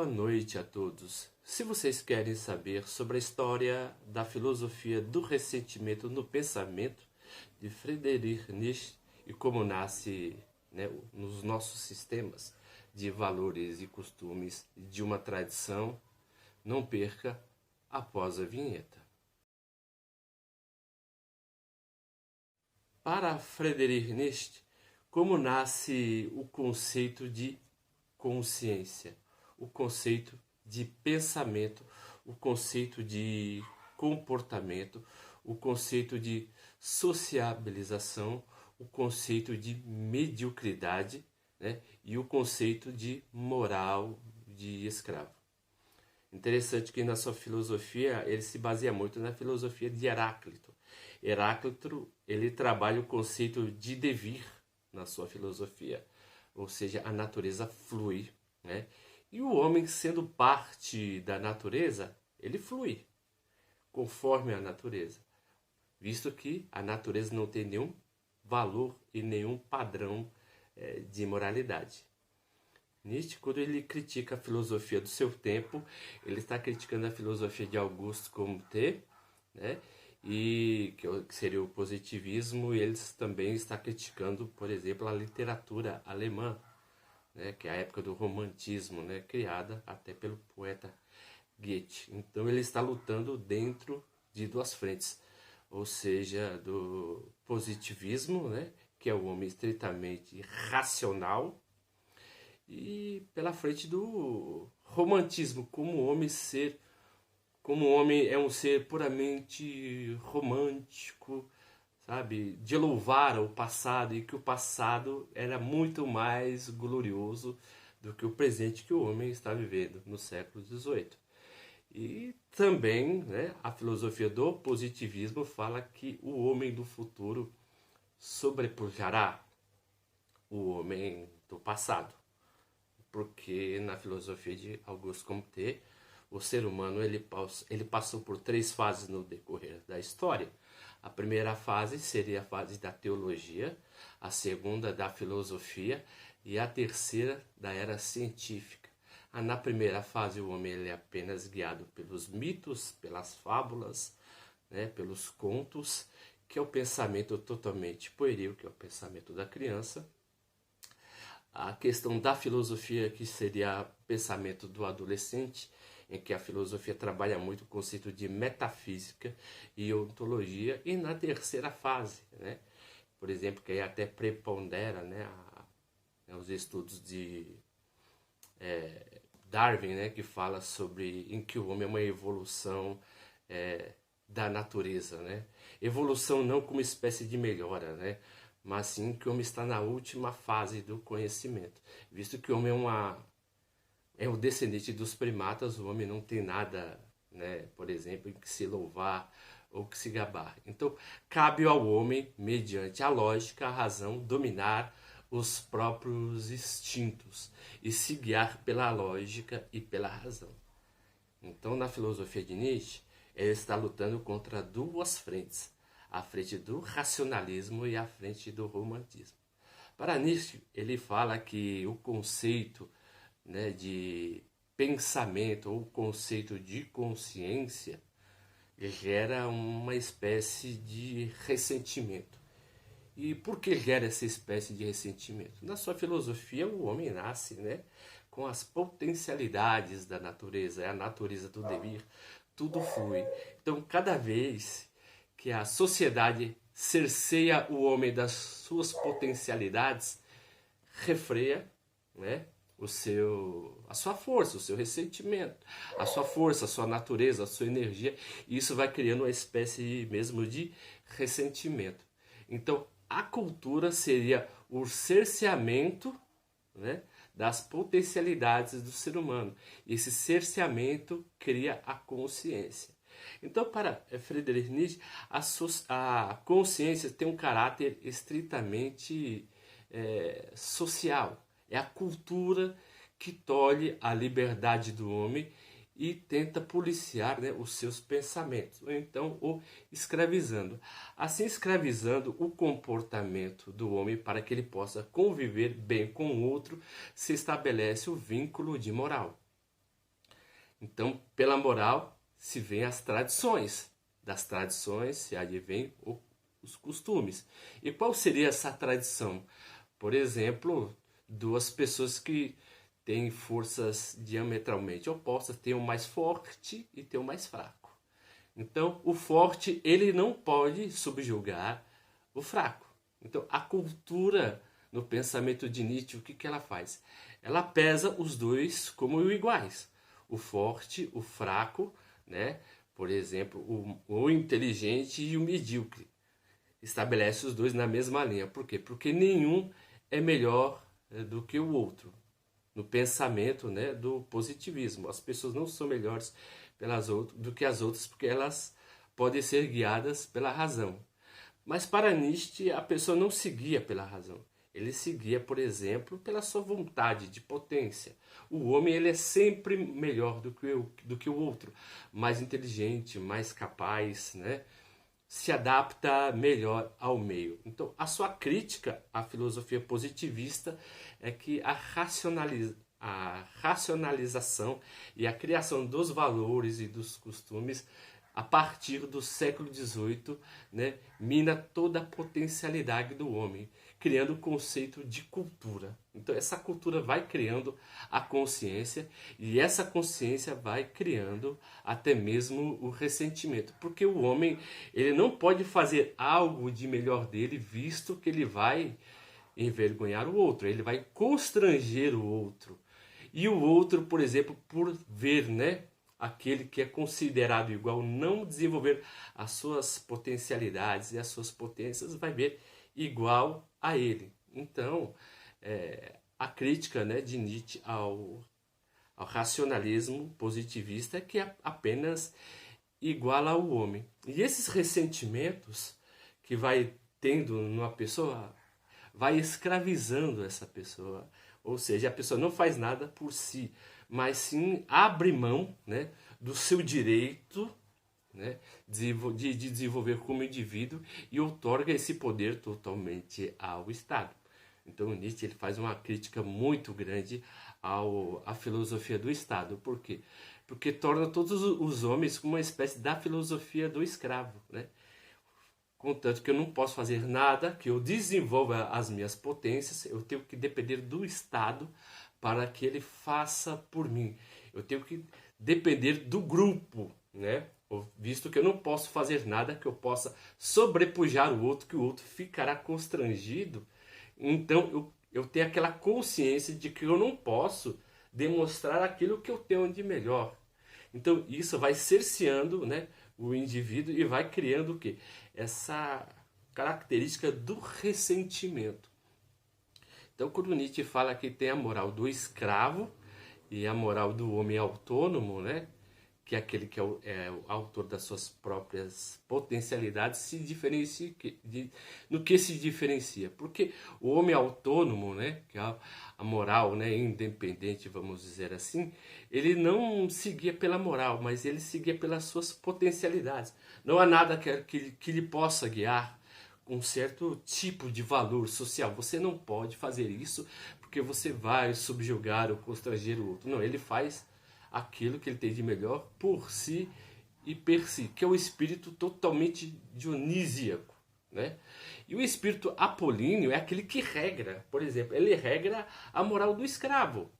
noite a todos. Se vocês querem saber sobre a história da filosofia do ressentimento no pensamento de Friedrich Nietzsche e como nasce, nos nossos sistemas de valores e costumes de uma tradição, não perca após a vinheta. Para Friedrich Nietzsche, como nasce o conceito de consciência, o conceito de pensamento, o conceito de comportamento, o conceito de sociabilização, o conceito de mediocridade, e o conceito de moral de escravo. Interessante que na sua filosofia ele se baseia muito na filosofia de Heráclito. Heráclito ele trabalha o conceito de devir na sua filosofia, ou seja, a natureza flui, E o homem, sendo parte da natureza, ele flui conforme a natureza, visto que a natureza não tem nenhum valor e nenhum padrão de moralidade. Nietzsche, quando ele critica a filosofia do seu tempo, ele está criticando a filosofia de Auguste Comte, e que seria o positivismo, e ele também está criticando, por exemplo, a literatura alemã, que é a época do romantismo, criada até pelo poeta Goethe. Então ele está lutando dentro de duas frentes, ou seja, do positivismo, que é o homem estritamente racional, e pela frente do romantismo, como o homem é um ser puramente romântico, sabe, de louvar o passado, e que o passado era muito mais glorioso do que o presente que o homem está vivendo no século XVIII. E também, a filosofia do positivismo fala que o homem do futuro sobrepujará o homem do passado, porque na filosofia de Auguste Comte, o ser humano ele passou por 3 fases no decorrer da história. A primeira fase seria a fase da teologia, a segunda da filosofia e a terceira da era científica. Na primeira fase o homem ele é apenas guiado pelos mitos, pelas fábulas, pelos contos, que é o pensamento totalmente pueril, que é o pensamento da criança. A questão da filosofia, que seria o pensamento do adolescente, em que a filosofia trabalha muito o conceito de metafísica e ontologia. E na terceira fase, por exemplo, que aí até prepondera os estudos de Darwin, que fala sobre em que o homem é uma evolução da natureza. Evolução não como espécie de melhora, mas sim que o homem está na última fase do conhecimento. Visto que o homem é o descendente dos primatas, o homem não tem nada, por exemplo, em que se louvar ou que se gabar. Então, cabe ao homem, mediante a lógica, a razão, dominar os próprios instintos e se guiar pela lógica e pela razão. Então, na filosofia de Nietzsche, ele está lutando contra 2 frentes, a frente do racionalismo e a frente do romantismo. Para Nietzsche, ele fala que o conceito de pensamento ou conceito de consciência gera uma espécie de ressentimento. E por que gera essa espécie de ressentimento? Na sua filosofia, o homem nasce com as potencialidades da natureza, é a natureza do devir, tudo flui. Então, cada vez que a sociedade cerceia o homem das suas potencialidades, refreia a sua força, o seu ressentimento, a sua força, a sua natureza, a sua energia, e isso vai criando uma espécie mesmo de ressentimento. Então, a cultura seria o cerceamento das potencialidades do ser humano. Esse cerceamento cria a consciência. Então, para Friedrich Nietzsche, a consciência tem um caráter estritamente social. É a cultura que tolhe a liberdade do homem e tenta policiar os seus pensamentos, ou então o escravizando. Assim, escravizando o comportamento do homem para que ele possa conviver bem com o outro, se estabelece o vínculo de moral. Então, pela moral se vê as tradições. Das tradições se advém os costumes. E qual seria essa tradição? Por exemplo, duas pessoas que têm forças diametralmente opostas, tem o mais forte e tem o mais fraco. Então, o forte, ele não pode subjugar o fraco. Então, a cultura, no pensamento de Nietzsche, o que ela faz? Ela pesa os dois como iguais. O forte, o fraco, né? Por exemplo, o inteligente e o medíocre. Estabelece os dois na mesma linha. Por quê? Porque nenhum é melhor do que o outro. No pensamento, né, do positivismo. As pessoas não são melhores do que as outras porque elas podem ser guiadas pela razão. Mas para Nietzsche, a pessoa não se guia pela razão. Ele se guia, por exemplo, pela sua vontade de potência. O homem ele é sempre melhor do que o outro, mais inteligente, mais capaz, né? Se adapta melhor ao meio. Então, a sua crítica à filosofia positivista é que a racionalização e a criação dos valores e dos costumes a partir do século XVIII, né, mina toda a potencialidade do homem, criando o conceito de cultura. Então essa cultura vai criando a consciência e essa consciência vai criando até mesmo o ressentimento, porque o homem ele não pode fazer algo de melhor dele, visto que ele vai envergonhar o outro, ele vai constranger o outro. E o outro, por exemplo, por ver, né, aquele que é considerado igual não desenvolver as suas potencialidades e as suas potências, vai ver igual a ele. Então, a crítica, né, de Nietzsche ao racionalismo positivista é que é apenas iguala ao homem. E esses ressentimentos que vai tendo numa pessoa, vai escravizando essa pessoa. Ou seja, a pessoa não faz nada por si, mas sim abre mão, né, do seu direito, né, de desenvolver como indivíduo e outorga esse poder totalmente ao Estado. Então Nietzsche ele faz uma crítica muito grande à filosofia do Estado. Por quê? Porque torna todos os homens como uma espécie da filosofia do escravo, né? Contanto que eu não posso fazer nada, que eu desenvolva as minhas potências, eu tenho que depender do Estado para que ele faça por mim. Eu tenho que depender do grupo, né? Visto que eu não posso fazer nada que eu possa sobrepujar o outro, que o outro ficará constrangido. Então eu tenho aquela consciência de que eu não posso demonstrar aquilo que eu tenho de melhor. Então isso vai cerceando, né, o indivíduo e vai criando o quê? Essa característica do ressentimento. Então, quando Nietzsche fala que tem a moral do escravo e a moral do homem autônomo, né, que é aquele que é o autor das suas próprias potencialidades, se diferencia no que se diferencia? Porque o homem autônomo, né, que é a moral, né, independente, vamos dizer assim, ele não seguia pela moral, mas ele seguia pelas suas potencialidades. Não há nada que lhe possa guiar um certo tipo de valor social. Você não pode fazer isso porque você vai subjugar ou constranger o outro. Não, ele faz aquilo que ele tem de melhor por si e per si, que é o espírito totalmente dionísiaco, né? E o espírito apolíneo é aquele que regra, por exemplo, ele regra a moral do escravo.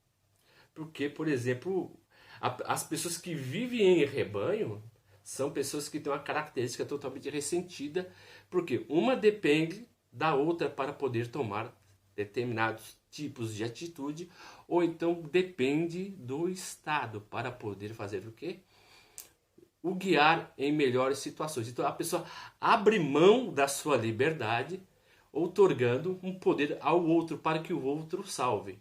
Porque, por exemplo, as pessoas que vivem em rebanho são pessoas que têm uma característica totalmente ressentida, porque uma depende da outra para poder tomar determinados tipos de atitude, ou então depende do Estado para poder fazer o quê? O guiar em melhores situações. Então a pessoa abre mão da sua liberdade, outorgando um poder ao outro para que o outro salve.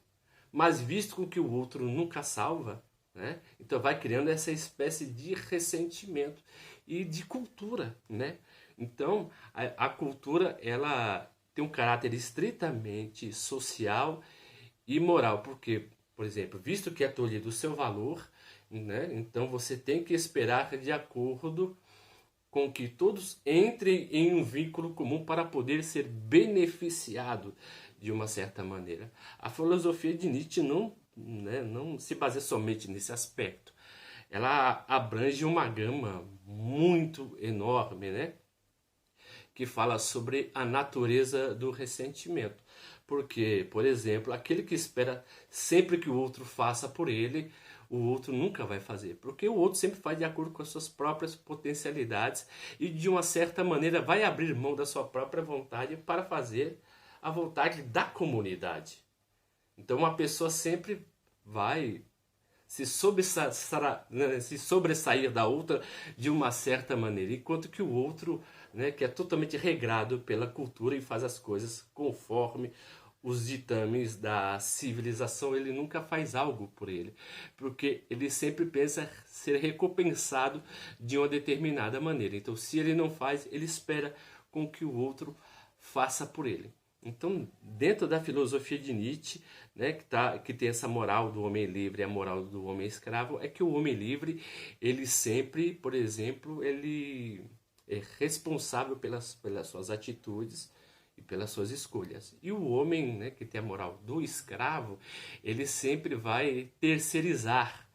Mas visto que o outro nunca salva, né? Então vai criando essa espécie de ressentimento e de cultura, né? Então a cultura ela tem um caráter estritamente social e moral, porque, por exemplo, visto que é tolhido o seu valor, né? Então você tem que esperar de acordo com que todos entrem em um vínculo comum para poder ser beneficiado de uma certa maneira. A filosofia de Nietzsche não, né, não se baseia somente nesse aspecto. ela abrange uma gama muito enorme, né? Que fala sobre a natureza do ressentimento. Porque, por exemplo, aquele que espera sempre que o outro faça por ele, o outro nunca vai fazer. Porque o outro sempre faz de acordo com as suas próprias potencialidades e, de uma certa maneira, vai abrir mão da sua própria vontade para fazer a vontade da comunidade. Então, uma pessoa sempre vai se sobressair da outra de uma certa maneira, enquanto que o outro, né, que é totalmente regrado pela cultura e faz as coisas conforme os ditames da civilização, ele nunca faz algo por ele, porque ele sempre pensa ser recompensado de uma determinada maneira. Então, se ele não faz, ele espera com que o outro faça por ele. Então, dentro da filosofia de Nietzsche, né, que tem essa moral do homem livre e a moral do homem escravo, é que o homem livre, ele sempre, por exemplo, ele é responsável pelas suas atitudes e pelas suas escolhas. E o homem, né, que tem a moral do escravo, ele sempre vai terceirizar,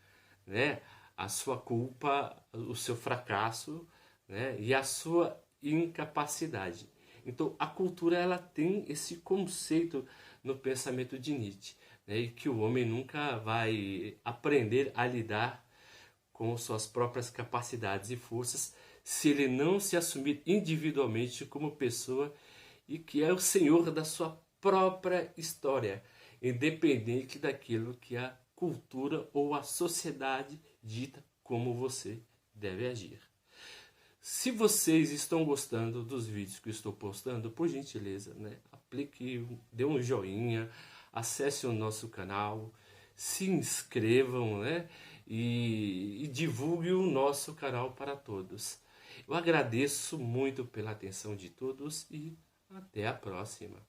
né, a sua culpa, o seu fracasso, né, e a sua incapacidade. Então, a cultura ela tem esse conceito no pensamento de Nietzsche, né, e que o homem nunca vai aprender a lidar com suas próprias capacidades e forças se ele não se assumir individualmente como pessoa e que é o senhor da sua própria história, independente daquilo que a cultura ou a sociedade dita como você deve agir. Se vocês estão gostando dos vídeos que eu estou postando, por gentileza, né, aplique, dê um joinha, acesse o nosso canal, se inscrevam, né, e divulgue o nosso canal para todos. Eu agradeço muito pela atenção de todos e até a próxima.